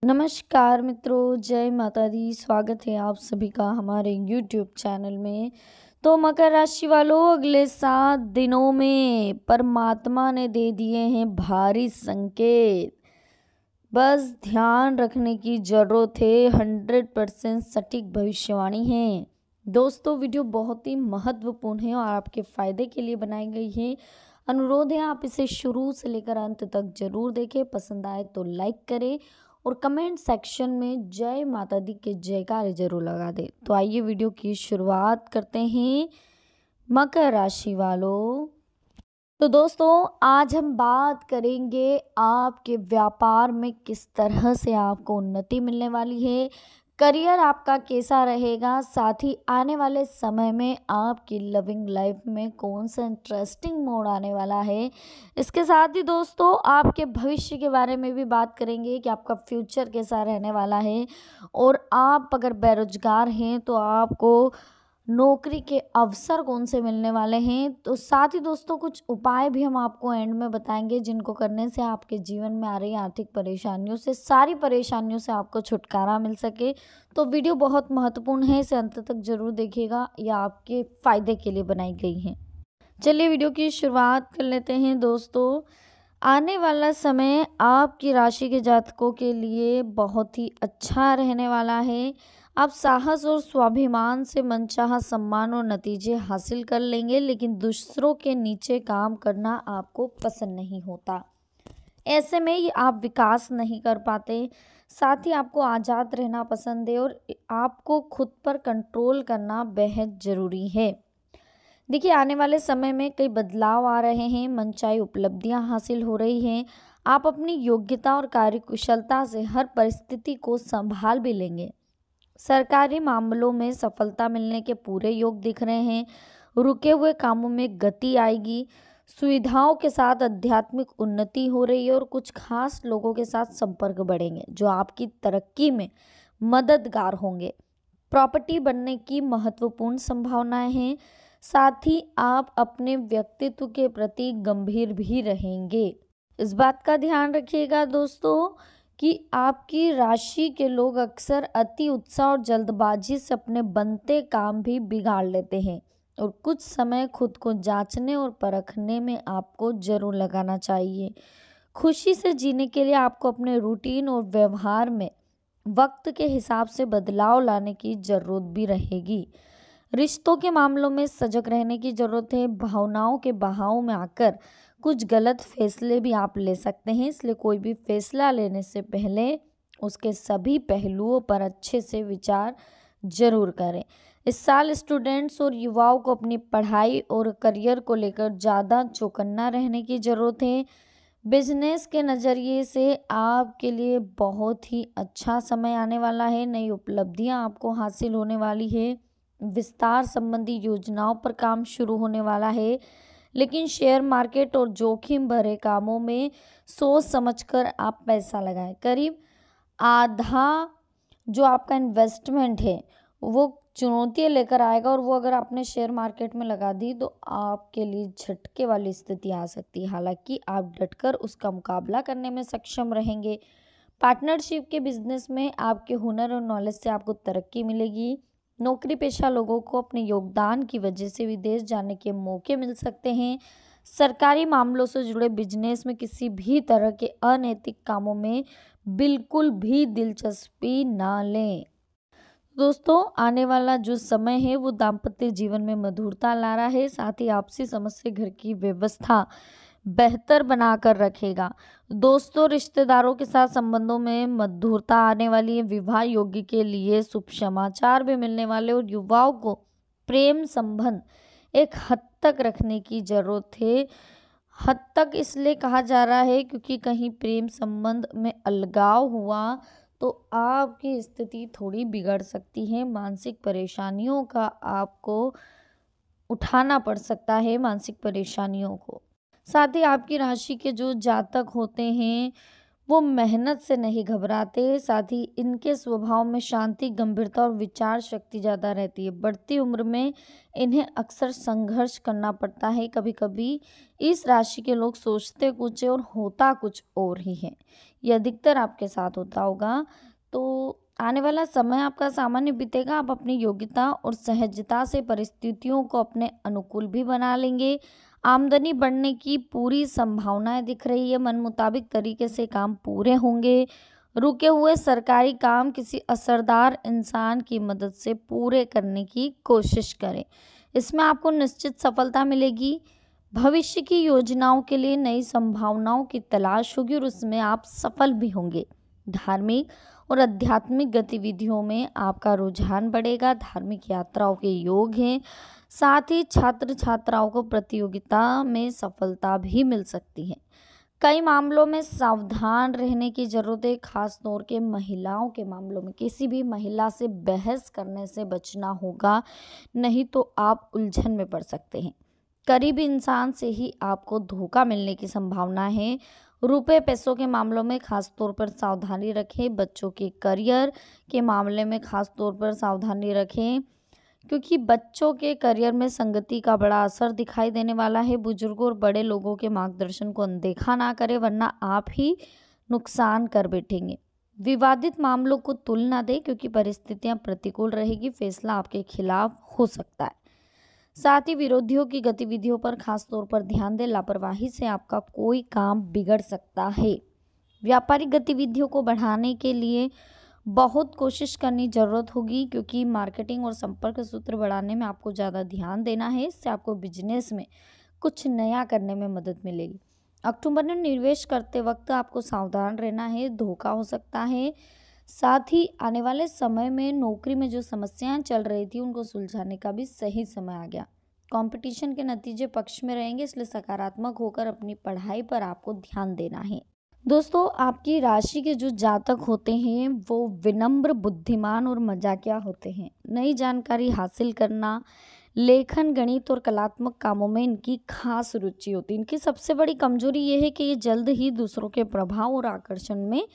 नमस्कार मित्रों, जय माता दी। स्वागत है आप सभी का हमारे YouTube चैनल में। तो मकर राशि वालों, अगले 7 दिनों में परमात्मा ने दे दिए हैं भारी संकेत। बस ध्यान रखने की जरूरत है। 100% सटीक भविष्यवाणी है। दोस्तों, वीडियो बहुत ही महत्वपूर्ण है और आपके फायदे के लिए बनाई गई है। अनुरोध है आप इसे शुरू से लेकर अंत तक जरूर देखें। पसंद आए तो लाइक करें और कमेंट सेक्शन में जय माता दी के जयकारे जरूर लगा दें। तो आइए वीडियो की शुरुआत करते हैं। मकर राशि वालों, तो दोस्तों आज हम बात करेंगे आपके व्यापार में किस तरह से आपको उन्नति मिलने वाली है। करियर आपका कैसा रहेगा, साथ ही आने वाले समय में आपकी लविंग लाइफ में कौन सा इंटरेस्टिंग मोड़ आने वाला है। इसके साथ ही दोस्तों आपके भविष्य के बारे में भी बात करेंगे कि आपका फ्यूचर कैसा रहने वाला है। और आप अगर बेरोजगार हैं तो आपको नौकरी के अवसर कौन से मिलने वाले हैं। तो साथ ही दोस्तों कुछ उपाय भी हम आपको एंड में बताएंगे जिनको करने से आपके जीवन में आ रही आर्थिक परेशानियों से, सारी परेशानियों से आपको छुटकारा मिल सके। तो वीडियो बहुत महत्वपूर्ण है, इसे अंत तक जरूर देखिएगा, यह आपके फायदे के लिए बनाई गई है। चलिए वीडियो की शुरुआत कर लेते हैं। दोस्तों, आने वाला समय आपकी राशि के जातकों के लिए बहुत ही अच्छा रहने वाला है। आप साहस और स्वाभिमान से मनचाहा सम्मान और नतीजे हासिल कर लेंगे, लेकिन दूसरों के नीचे काम करना आपको पसंद नहीं होता। ऐसे में ये आप विकास नहीं कर पाते। साथ ही आपको आज़ाद रहना पसंद है और आपको खुद पर कंट्रोल करना बेहद ज़रूरी है। देखिए, आने वाले समय में कई बदलाव आ रहे हैं, मनचाही उपलब्धियां हासिल हो रही हैं। आप अपनी योग्यता और कार्यकुशलता से हर परिस्थिति को संभाल भी लेंगे। सरकारी मामलों में सफलता मिलने के पूरे योग दिख रहे हैं। रुके हुए कामों में गति आएगी। सुविधाओं के साथ आध्यात्मिक उन्नति हो रही है और कुछ खास लोगों के साथ संपर्क बढ़ेंगे जो आपकी तरक्की में मददगार होंगे। प्रॉपर्टी बनने की महत्वपूर्ण संभावनाएं हैं। साथ ही आप अपने व्यक्तित्व के प्रति गंभीर भी रहेंगे। इस बात का ध्यान रखिएगा दोस्तों कि आपकी राशि के लोग अक्सर अति उत्साह और जल्दबाजी से अपने बनते काम भी बिगाड़ लेते हैं और कुछ समय खुद को जांचने और परखने में आपको जरूर लगाना चाहिए। खुशी से जीने के लिए आपको अपने रूटीन और व्यवहार में वक्त के हिसाब से बदलाव लाने की जरूरत भी रहेगी। रिश्तों के मामलों में सजग रहने की जरूरत है। भावनाओं के बहाव में आकर कुछ गलत फैसले भी आप ले सकते हैं, इसलिए कोई भी फैसला लेने से पहले उसके सभी पहलुओं पर अच्छे से विचार जरूर करें। इस साल स्टूडेंट्स और युवाओं को अपनी पढ़ाई और करियर को लेकर ज़्यादा चौकन्ना रहने की ज़रूरत है। बिजनेस के नज़रिए से आपके लिए बहुत ही अच्छा समय आने वाला है। नई उपलब्धियां आपको हासिल होने वाली है। विस्तार संबंधी योजनाओं पर काम शुरू होने वाला है, लेकिन शेयर मार्केट और जोखिम भरे कामों में सोच समझकर आप पैसा लगाएं। करीब आधा जो आपका इन्वेस्टमेंट है वो चुनौतियाँ लेकर आएगा और वो अगर आपने शेयर मार्केट में लगा दी तो आपके लिए झटके वाली स्थिति आ सकती है। हालांकि आप डटकर उसका मुकाबला करने में सक्षम रहेंगे। पार्टनरशिप के बिजनेस में आपके हुनर और नॉलेज से आपको तरक्की मिलेगी। नौकरी पेशा लोगों को अपने योगदान की वजह से विदेश जाने के मौके मिल सकते हैं। सरकारी मामलों से जुड़े बिजनेस में किसी भी तरह के अनैतिक कामों में बिल्कुल भी दिलचस्पी ना लें। दोस्तों, आने वाला जो समय है वो दाम्पत्य जीवन में मधुरता ला रहा है। साथ ही आपसी समझ से घर की व्यवस्था बेहतर बनाकर रखेगा। दोस्तों, रिश्तेदारों के साथ संबंधों में मधुरता आने वाली है। विवाह योग्य के लिए शुभ समाचार भी मिलने वाले और युवाओं को प्रेम संबंध एक हद तक रखने की जरूरत है। हद तक इसलिए कहा जा रहा है क्योंकि कहीं प्रेम संबंध में अलगाव हुआ तो आपकी स्थिति थोड़ी बिगड़ सकती है। मानसिक परेशानियों का आपको उठाना पड़ सकता है, मानसिक परेशानियों को। साथ ही आपकी राशि के जो जातक होते हैं वो मेहनत से नहीं घबराते, साथ ही इनके स्वभाव में शांति, गंभीरता और विचार शक्ति ज़्यादा रहती है। बढ़ती उम्र में इन्हें अक्सर संघर्ष करना पड़ता है। कभी कभी इस राशि के लोग सोचते कुछ है और होता कुछ और ही है। ये अधिकतर आपके साथ होता होगा। तो आने वाला समय आपका सामान्य बीतेगा। आप अपनी योग्यता और सहजता से परिस्थितियों को अपने अनुकूल भी बना लेंगे। आमदनी बढ़ने की पूरी संभावनाएं दिख रही है। मन मुताबिक तरीके से काम पूरे होंगे। रुके हुए सरकारी काम किसी असरदार इंसान की मदद से पूरे करने की कोशिश करें। इसमें आपको निश्चित सफलता मिलेगी। भविष्य की योजनाओं के लिए नई संभावनाओं की तलाश होगी और उसमें आप सफल भी होंगे। धार्मिक और आध्यात्मिक गतिविधियों में आपका रुझान बढ़ेगा। धार्मिक यात्राओं के योग हैं। साथ ही छात्र छात्राओं को प्रतियोगिता में सफलता भी मिल सकती है। कई मामलों में सावधान रहने की जरूरत है, खास तौर के महिलाओं के मामलों में। किसी भी महिला से बहस करने से बचना होगा, नहीं तो आप उलझन में पड़ सकते हैं। करीबी इंसान से ही आपको धोखा मिलने की संभावना है। रुपए पैसों के मामलों में खास तौर पर सावधानी रखें। बच्चों के करियर के मामले में खास तौर पर सावधानी रखें, क्योंकि बच्चों के करियर में संगति का बड़ा असर दिखाई देने वाला है। बुजुर्गों और बड़े लोगों के मार्गदर्शन को अनदेखा ना करें, वरना आप ही नुकसान कर बैठेंगे। विवादित मामलों को तुल ना दें, क्योंकि परिस्थितियां प्रतिकूल रहेगी। फैसला आपके खिलाफ हो सकता है। साथ ही विरोधियों की गतिविधियों पर खास तौर पर ध्यान दें। लापरवाही से आपका कोई काम बिगड़ सकता है। व्यापारिक गतिविधियों को बढ़ाने के लिए बहुत कोशिश करनी जरूरत होगी, क्योंकि मार्केटिंग और संपर्क सूत्र बढ़ाने में आपको ज़्यादा ध्यान देना है। इससे आपको बिजनेस में कुछ नया करने में मदद मिलेगी। अक्टूबर में निवेश करते वक्त आपको सावधान रहना है, धोखा हो सकता है। साथ ही आने वाले समय में नौकरी में जो समस्याएं चल रही थी उनको सुलझाने का भी सही समय आ गया। कंपटीशन के नतीजे पक्ष में रहेंगे, इसलिए सकारात्मक होकर अपनी पढ़ाई पर आपको ध्यान देना है। दोस्तों, आपकी राशि के जो जातक होते हैं वो विनम्र, बुद्धिमान और मजाकिया होते हैं। नई जानकारी हासिल करना, लेखन, गणित और कलात्मक कामों में इनकी खास रुचि होती है। इनकी सबसे बड़ी कमजोरी ये है कि ये जल्द ही दूसरों के प्रभाव और आकर्षण में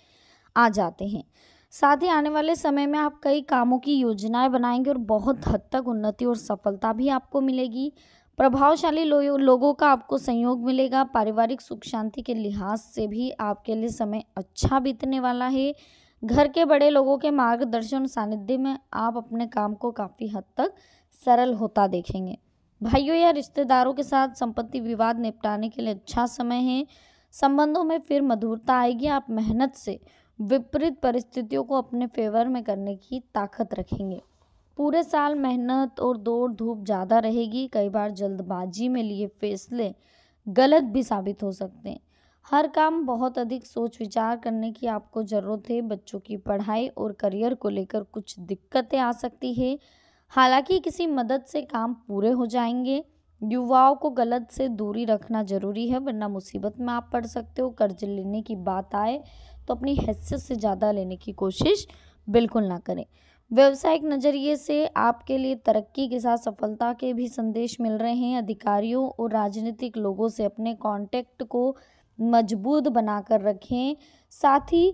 आ जाते हैं। साथ ही आने वाले समय में आप कई कामों की योजनाएं बनाएंगे और बहुत हद तक उन्नति और सफलता भी आपको मिलेगी। प्रभावशाली लोगों का आपको सहयोग मिलेगा। पारिवारिक सुख शांति के लिहाज से भी आपके लिए समय अच्छा बीतने वाला है। घर के बड़े लोगों के मार्गदर्शन और सानिध्य में आप अपने काम को काफ़ी हद तक सरल होता देखेंगे। भाइयों या रिश्तेदारों के साथ संपत्ति विवाद निपटाने के लिए अच्छा समय है। संबंधों में फिर मधुरता आएगी। आप मेहनत से विपरीत परिस्थितियों को अपने फेवर में करने की ताकत रखेंगे। पूरे साल मेहनत और दौड़ धूप ज़्यादा रहेगी। कई बार जल्दबाजी में लिए फैसले गलत भी साबित हो सकते हैं। हर काम बहुत अधिक सोच विचार करने की आपको ज़रूरत है। बच्चों की पढ़ाई और करियर को लेकर कुछ दिक्कतें आ सकती है, हालांकि किसी मदद से काम पूरे हो जाएंगे। युवाओं को गलत से दूरी रखना जरूरी है, वरना मुसीबत में आप पड़ सकते हो। कर्ज लेने की बात आए तो अपनी हैसियत से ज़्यादा लेने की कोशिश बिल्कुल ना करें। व्यवसायिक नज़रिए से आपके लिए तरक्की के साथ सफलता के भी संदेश मिल रहे हैं। अधिकारियों और राजनीतिक लोगों से अपने कांटेक्ट को मजबूत बनाकर रखें। साथ ही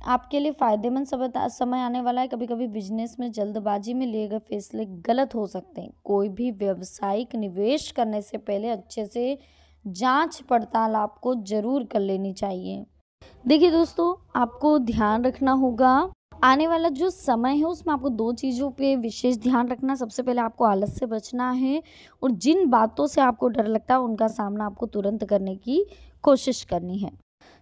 आपके लिए फ़ायदेमंद समय आने वाला है। कभी कभी बिजनेस में जल्दबाजी में लिए गए फैसले गलत हो सकते हैं। कोई भी व्यावसायिक निवेश करने से पहले अच्छे से जांच पड़ताल आपको ज़रूर कर लेनी चाहिए। देखिए दोस्तों, आपको ध्यान रखना होगा, आने वाला जो समय है उसमें आपको 2 चीज़ों पे विशेष ध्यान रखना। सबसे पहले आपको आलस से बचना है और जिन बातों से आपको डर लगता है उनका सामना आपको तुरंत करने की कोशिश करनी है।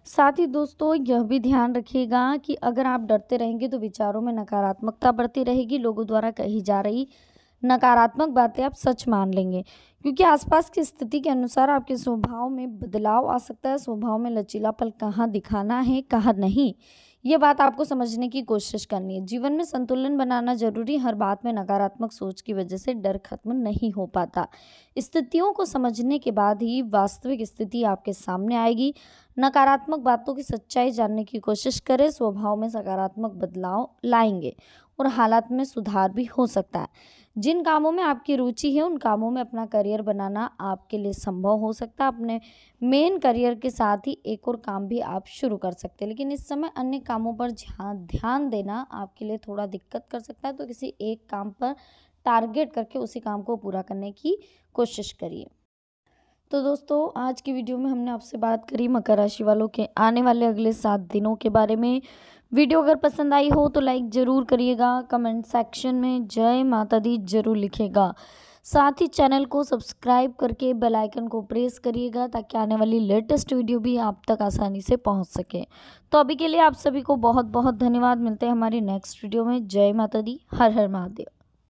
साथ ही दोस्तों, यह भी ध्यान रखिएगा कि अगर आप डरते रहेंगे तो विचारों में नकारात्मकता बढ़ती रहेगी। लोगों द्वारा कही जा रही नकारात्मक बातें आप सच मान लेंगे, क्योंकि आसपास की स्थिति के अनुसार आपके स्वभाव में बदलाव आ सकता है। स्वभाव में लचीलापन कहाँ दिखाना है, कहाँ नहीं, ये बात आपको समझने की कोशिश करनी है। जीवन में संतुलन बनाना जरूरी। हर बात में नकारात्मक सोच की वजह से डर खत्म नहीं हो पाता। स्थितियों को समझने के बाद ही वास्तविक स्थिति आपके सामने आएगी। नकारात्मक बातों की सच्चाई जानने की कोशिश करें, स्वभाव में सकारात्मक बदलाव लाएंगे और हालात में सुधार भी हो सकता है। जिन कामों में आपकी रुचि है उन कामों में अपना करियर बनाना आपके लिए संभव हो सकता है। अपने मेन करियर के साथ ही एक और काम भी आप शुरू कर सकते हैं, लेकिन इस समय अन्य कामों पर ध्यान देना आपके लिए थोड़ा दिक्कत कर सकता है। तो किसी एक काम पर टारगेट करके उसी काम को पूरा करने की कोशिश करिए। तो दोस्तों, आज की वीडियो में हमने आपसे बात करी मकर राशि वालों के आने वाले अगले 7 दिनों के बारे में। वीडियो अगर पसंद आई हो तो लाइक ज़रूर करिएगा, कमेंट सेक्शन में जय माता दी ज़रूर लिखिएगा। साथ ही चैनल को सब्सक्राइब करके बेल आइकन को प्रेस करिएगा ताकि आने वाली लेटेस्ट वीडियो भी आप तक आसानी से पहुंच सके। तो अभी के लिए आप सभी को बहुत बहुत धन्यवाद। मिलते हैं हमारी नेक्स्ट वीडियो में। जय माता दी, हर हर महादेव।